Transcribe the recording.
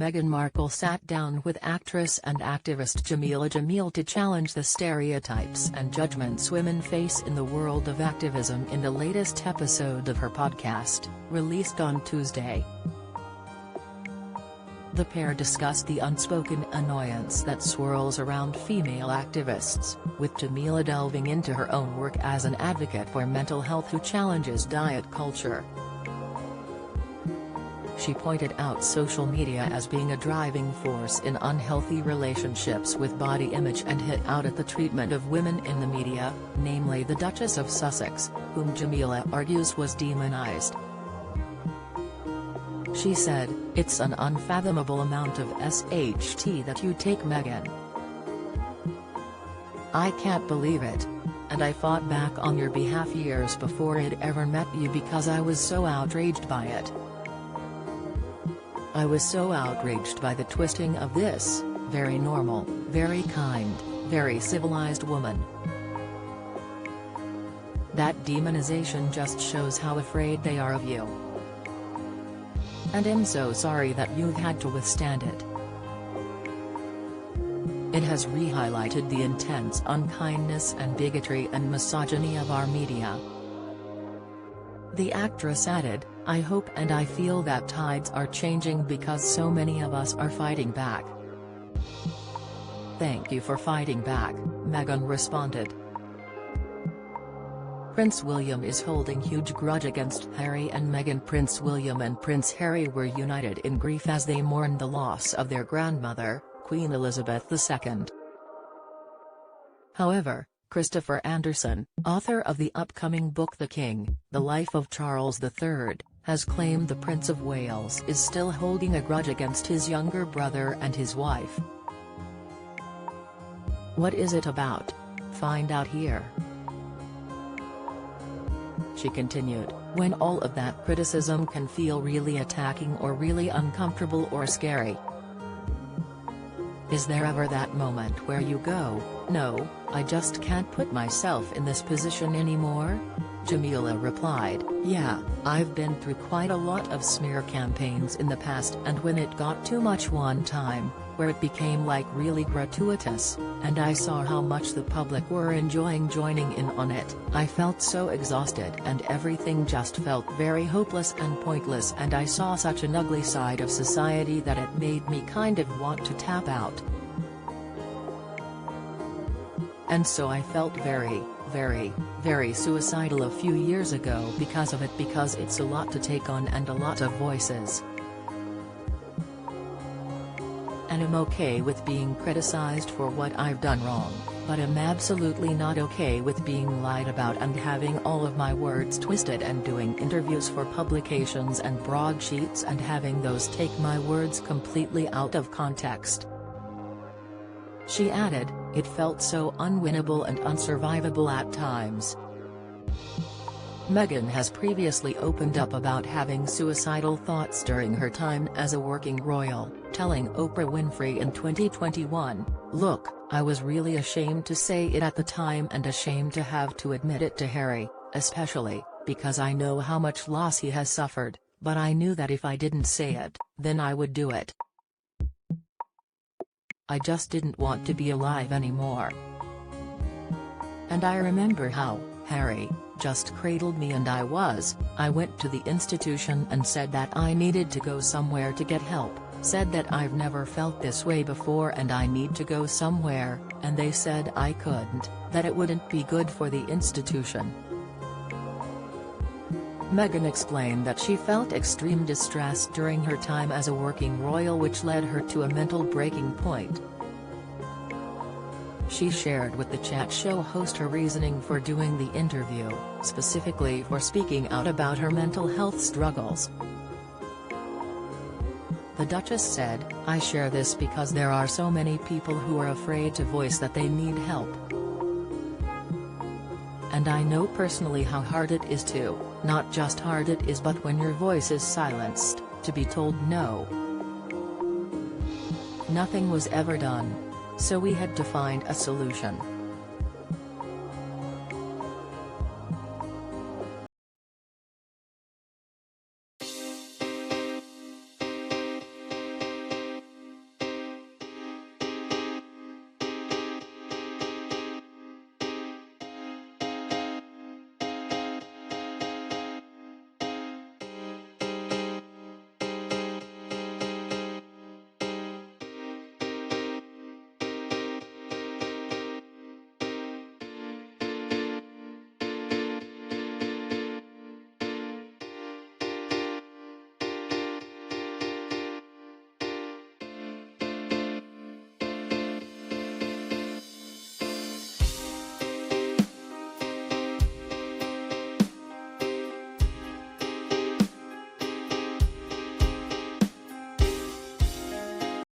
Meghan Markle sat down with actress and activist Jameela Jamil to challenge the stereotypes and judgments women face in the world of activism in the latest episode of her podcast, released on Tuesday. The pair discussed the unspoken annoyance that swirls around female activists, with Jameela delving into her own work as an advocate for mental health who challenges diet culture. She pointed out social media as being a driving force in unhealthy relationships with body image and hit out at the treatment of women in the media, namely the Duchess of Sussex, whom Jameela argues was demonized. She said, "It's an unfathomable amount of SHT that you take, Meghan. I can't believe it. And I fought back on your behalf years before I'd ever met you because I was so outraged by it. I was so outraged by the twisting of this, very normal, very kind, very civilized woman. That demonization just shows how afraid they are of you. And I'm so sorry that you've had to withstand it. It has re-highlighted the intense unkindness and bigotry and misogyny of our media." The actress added, "I hope and I feel that tides are changing because so many of us are fighting back." "Thank you for fighting back," Meghan responded. Prince William is holding huge grudge against Harry and Meghan. Prince William and Prince Harry were united in grief as they mourned the loss of their grandmother, Queen Elizabeth II. However, Christopher Anderson, author of the upcoming book The King, The Life of Charles III, has claimed the Prince of Wales is still holding a grudge against his younger brother and his wife. What is it about? Find out here. She continued, "When all of that criticism can feel really attacking or really uncomfortable or scary. Is there ever that moment where you go, no, I just can't put myself in this position anymore?" Jameela replied, "Yeah, I've been through quite a lot of smear campaigns in the past, and when it got too much one time, where it became like really gratuitous, and I saw how much the public were enjoying joining in on it, I felt so exhausted and everything just felt very hopeless and pointless, and I saw such an ugly side of society that it made me kind of want to tap out. And so I felt very, very suicidal a few years ago because of it, because it's a lot to take on and a lot of voices. And I'm okay with being criticized for what I've done wrong, but I'm absolutely not okay with being lied about and having all of my words twisted and doing interviews for publications and broadsheets and having those take my words completely out of context." She added, "It felt so unwinnable and unsurvivable at times." Meghan has previously opened up about having suicidal thoughts during her time as a working royal, telling Oprah Winfrey in 2021, "Look, I was really ashamed to say it at the time and ashamed to have to admit it to Harry, especially, because I know how much loss he has suffered, but I knew that if I didn't say it, then I would do it. I just didn't want to be alive anymore. And I remember how Harry just cradled me and I went to the institution and said that I needed to go somewhere to get help, said that I've never felt this way before and I need to go somewhere, and they said I couldn't, that it wouldn't be good for the institution." Meghan explained that she felt extreme distress during her time as a working royal, which led her to a mental breaking point. She shared with the chat show host her reasoning for doing the interview, specifically for speaking out about her mental health struggles. The Duchess said, "I share this because there are so many people who are afraid to voice that they need help. And I know personally how hard it is to, not just hard it is but when your voice is silenced, to be told no. Nothing was ever done. So we had to find a solution.